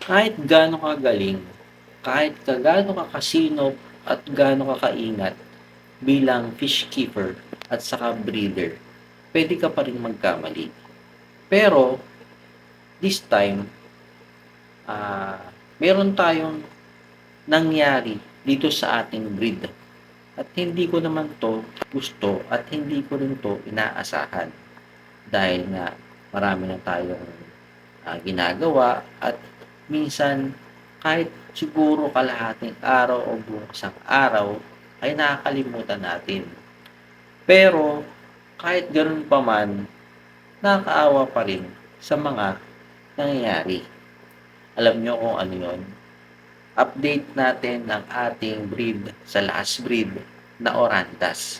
Kahit gaano ka galing, kahit gaano ka kasinop at gaano ka kaingat bilang fish keeper at saka breeder, pwede ka pa rin magkamali. Pero this time, ah, meron tayong nangyari dito sa ating breed at hindi ko naman 'to gusto at hindi ko rin 'to inaasahan. Dahil nga marami na tayong, ginagawa at minsan kahit siguro kalahating araw o buong isang araw ay nakakalimutan natin. Pero kahit gano'n pa man, nakakaawa pa rin sa mga nangyayari. Alam niyo kung ano 'yon? Update natin ang ating breed sa last breed na Orandas.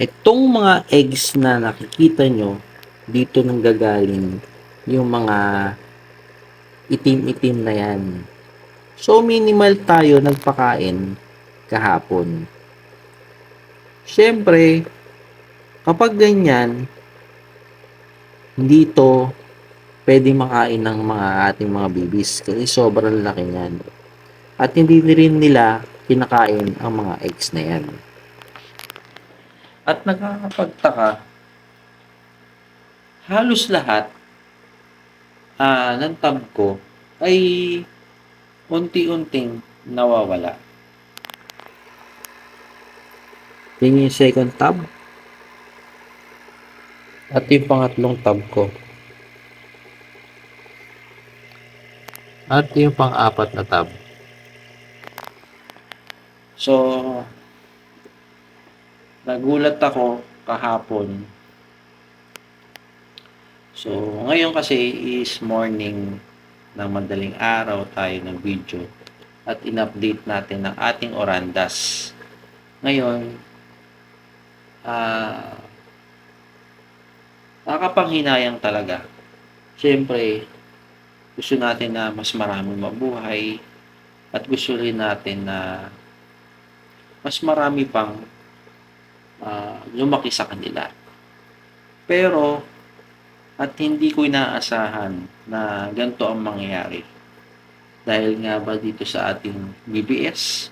Itong mga eggs na nakikita nyo, dito nanggagaling yung mga itim-itim na yan. So, minimal tayo nagpakain kahapon. Siyempre, kapag ganyan, hindi ito pwede makain ng mga ating mga babies kasi sobrang laki niyan. At hindi rin nila kinakain ang mga eggs na yan. At nakakapagtaka, halos lahat ng tab ko ay unti-unting nawawala. Yan yung second tab. At yung pangatlong tab ko. At yung pang-apat na tab. So, nagulat ako kahapon. So, ngayon kasi is morning ng madaling araw tayo ng video at in-update natin ang ating orandas. Ngayon, nakakapanghinayang talaga. Siyempre, gusto natin na mas maraming mabuhay at gusto rin natin na mas marami pang lumaki sa kanila. Pero, at hindi ko inaasahan na ganito ang mangyayari. Dahil nga ba dito sa ating BBS,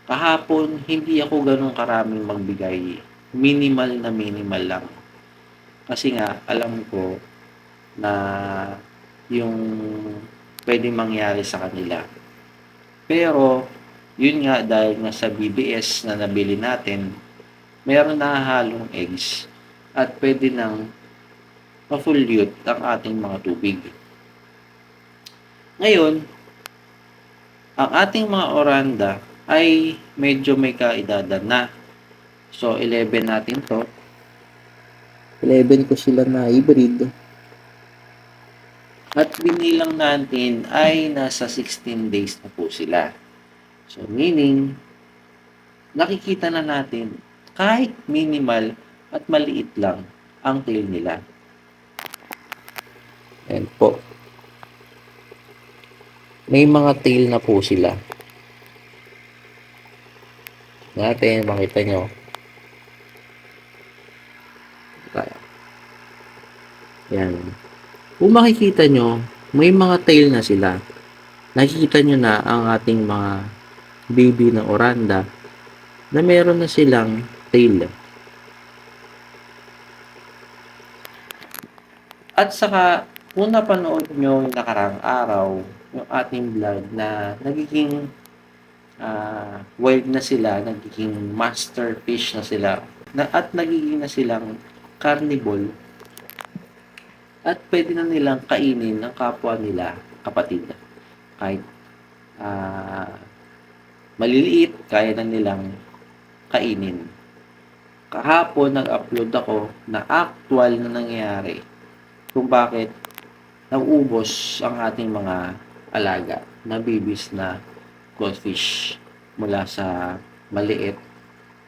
kahapon hindi ako ganun karaming magbigay. Minimal na minimal lang. Kasi nga, alam ko na yung pwedeng mangyari sa kanila. Pero, yun nga dahil nga sa BBS na nabili natin, meron na halong eggs at pwede nang ma-fulute ang ating mga tubig. Ngayon, ang ating mga oranda ay medyo may kaedad na. So, 11 natin to. 11 ko sila na hybrid. At binilang natin ay nasa 16 days na po sila. So, meaning, nakikita na natin kahit minimal at maliit lang ang tail nila. Ayan po. May mga tail na po sila. Natin, makita nyo. Ayan. Kung makikita nyo, may mga tail na sila. Nakikita nyo na ang ating mga baby na oranda na meron na silang tail. At saka, kung napanood nyo yung nakarang araw, yung ating vlog na nagiging wild na sila, nagiging master fish na sila, at nagiging na silang carnivore, at pwede na nilang kainin ng kapwa nila kapatid. Kahit maliliit, kaya na nilang kainin. Kahapon nag-upload ako na actual na nangyayari kung bakit nauubos ang ating mga alaga na bibis na goldfish mula sa maliit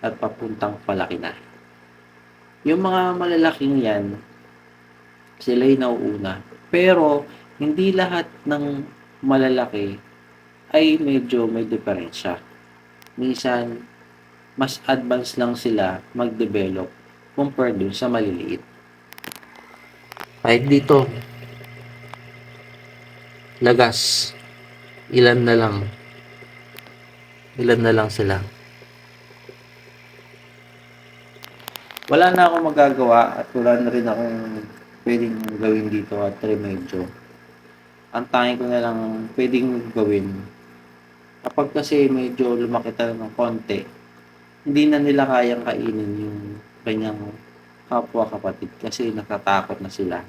at papuntang palaki na. Yung mga malalaking yan, sila'y nauuna. Pero, hindi lahat ng malalaki ay medyo may diferensya. Minsan, mas advanced lang sila mag-develop compared dun sa maliliit. Kahit dito, lagas, ilan na lang sila. Wala na akong magagawa at wala na rin akong pwedeng gawin dito at remedyo. Ang tanging ko na lang pwedeng gawin, kapag kasi medyo lumaki talaga ng konti, hindi na nila kayang kainin yung kanyang kapwa kapatid kasi natatakot na sila.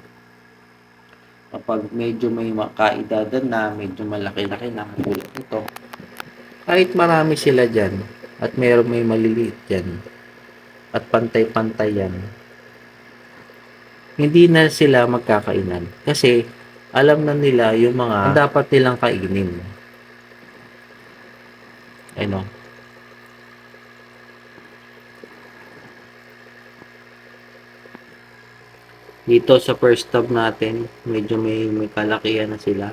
Kapag medyo may kaedadan na, medyo malaki-laki na, tulad ito, kahit marami sila dyan at may maliliit dyan at pantay-pantay yan, hindi na sila magkakainan kasi alam na nila yung mga dapat nilang kainin. Ano? Dito sa first tab natin, medyo may kalakihan na sila.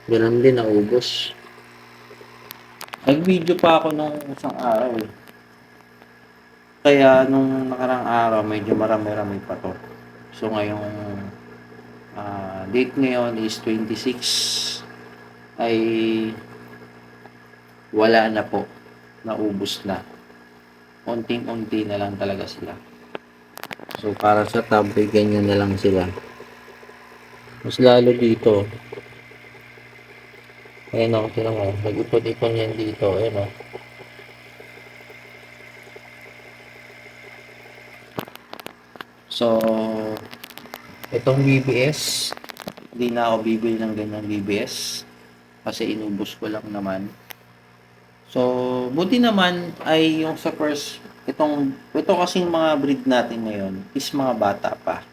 Ganun din, naubos. Nag-video pa ako nung isang araw eh. Kaya nung nakarang araw, medyo marami-rami pa to. So ngayong date ngayon is 26 ay wala na po. Naubos na. Unting-unti na lang talaga sila. So para sa tab, ganyan na lang sila. Mas lalo dito. Ayan o, sila mo. Nag-ipon-ipon yan dito. Ayan o. So, itong BBS, hindi na ako bibili ng ganyang BBS kasi inubos ko lang naman. So, buti naman ay yung sa first, ito kasing mga breed natin ngayon is mga bata pa.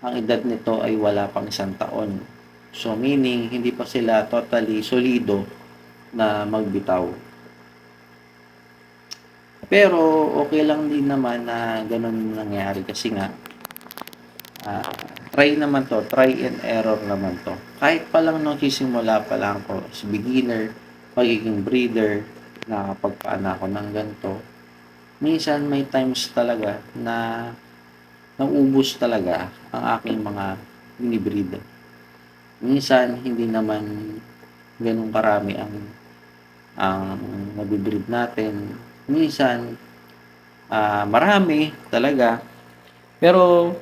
Ang edad nito ay wala pang 1 taon. So, meaning, hindi pa sila totally solido na magbitaw. Pero, okay lang din naman na ganun nangyari kasi nga, try and error naman to. Kahit pa lang nung sisimula pa lang ako as beginner, pagiging breeder, nakapagpaanak ako ng ganito, minsan may times talaga na naubos talaga ang aking mga binibreed. Minsan, hindi naman ganun karami ang nabibreed natin. Minsan, marami talaga. Pero,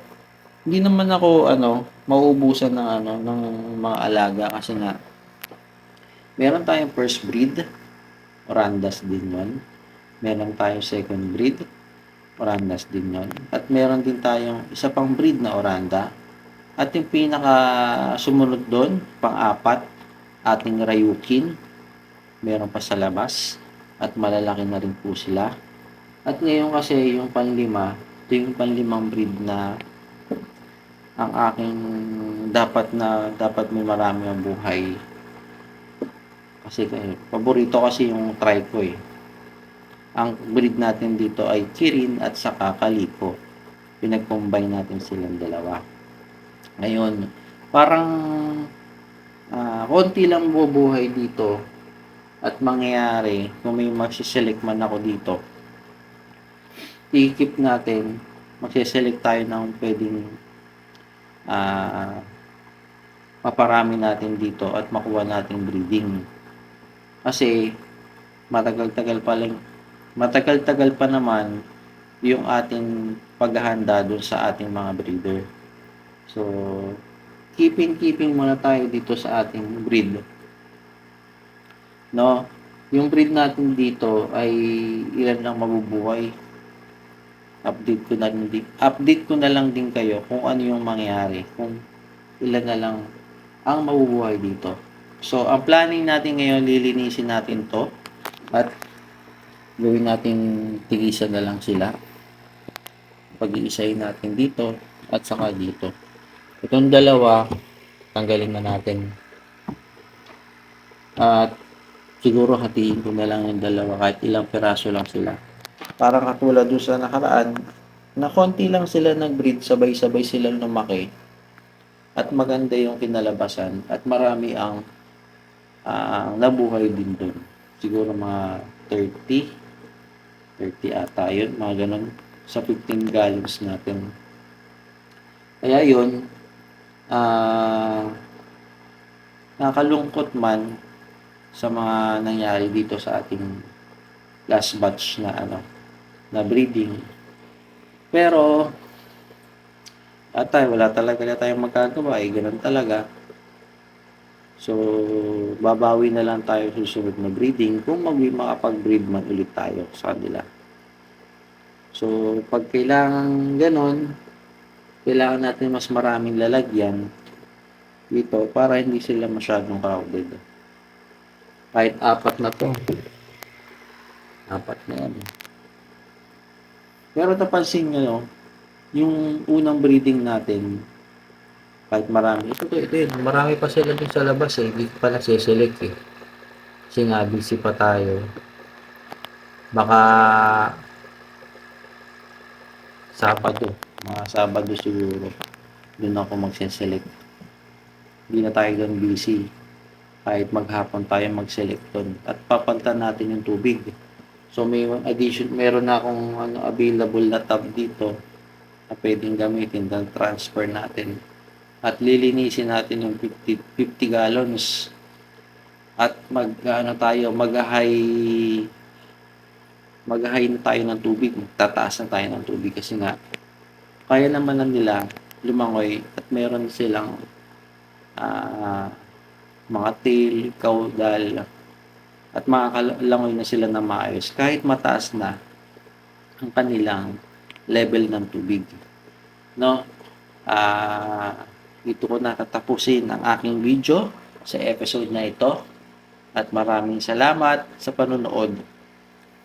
hindi naman ako mauubusan ng mga alaga kasi nga meron tayong first breed, Orandas din 'yon. Meron tayong second breed, Orandas din 'yon. At meron din tayong isa pang breed na Oranda. At yung pinaka sumunod doon, pang-apat, ating Ryukin. Meron pa sa labas at malalaki na rin po sila. At ngayon kasi yung panlima, ito yung panlimang breed na ang aking dapat may marami ang buhay. Kasi paborito kasi yung trico eh. Ang breed natin dito ay Kirin at saka Calico. Pinag-combine natin silang dalawa. Ngayon, parang konti lang bubuhay dito at mangyayari kung may magsiselect man ako dito. I-keep natin, magsiselect tayo ng pwedeng maparami natin dito at makuha nating breeding. Kasi matagal-tagal pa naman yung ating paghahanda doon sa ating mga breeder. So, keeping muna tayo dito sa ating breed. No? Yung breed natin dito ay ilan lang mabubuhay. Update ko na lang din kayo kung ano yung mangyayari, kung ilan na lang ang mabubuhay dito. So, ang planning natin ngayon, lilinisin natin to at gawin natin tigisan na lang sila. pag-iisahin natin dito at saka dito. Itong dalawa, tanggalin na natin. At siguro hatiin ko na lang yung dalawa kahit ilang piraso lang sila. Parang katulad doon sa nakaraan, na konti lang sila nag-breed, sabay-sabay silang lumaki. At maganda yung kinalabasan at marami ang nabuhay din doon. Siguro mga 30 ata yun, mga ganun, sa 15 gallons natin. Kaya yun, nakalungkot man sa mga nangyari dito sa ating last batch na breeding. Pero wala talaga tayong magagawa, ganun talaga. So, babawi na lang tayo susunod na breeding kung makapag-breed man ulit tayo sa kanila. So, pag kailangan ganon, kailangan natin mas maraming lalagyan dito para hindi sila masyadong crowded. Kahit 4 na to. 4 na yan. Pero napansin nyo, yung unang breeding natin, kahit marami. Ito yun. Marami pa sila dun sa labas Hindi ko pa nasiselect Kasi nga, busy pa tayo. Baka mga Sabado siguro. Doon ako magsiselect. Hindi na tayo doon busy. Kahit maghapon tayo mag-select doon. At papantan natin yung tubig. So meron na akong available na tab dito na pwedeng gamitin doon, transfer natin. At lilinisin natin yung 50 gallons. At mag-high na tayo ng tubig. Tataas na tayo ng tubig kasi nga kaya naman na nila lumangoy at meron silang mga tail, caudal at makakalangoy na sila na maayos kahit mataas na ang kanilang level ng tubig. No? Dito ko natatapusin ang aking video sa episode na ito at maraming salamat sa panonood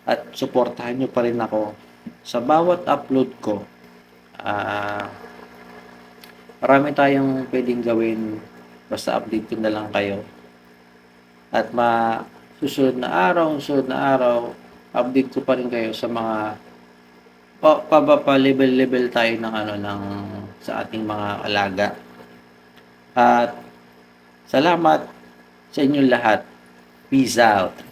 at suportahan nyo pa rin ako sa bawat upload ko. Marami tayong pwedeng gawin, basta update ko na lang kayo at susunod na araw update ko pa rin kayo sa mga level tayo ng sa ating mga alaga. At salamat sa inyong lahat. Peace out.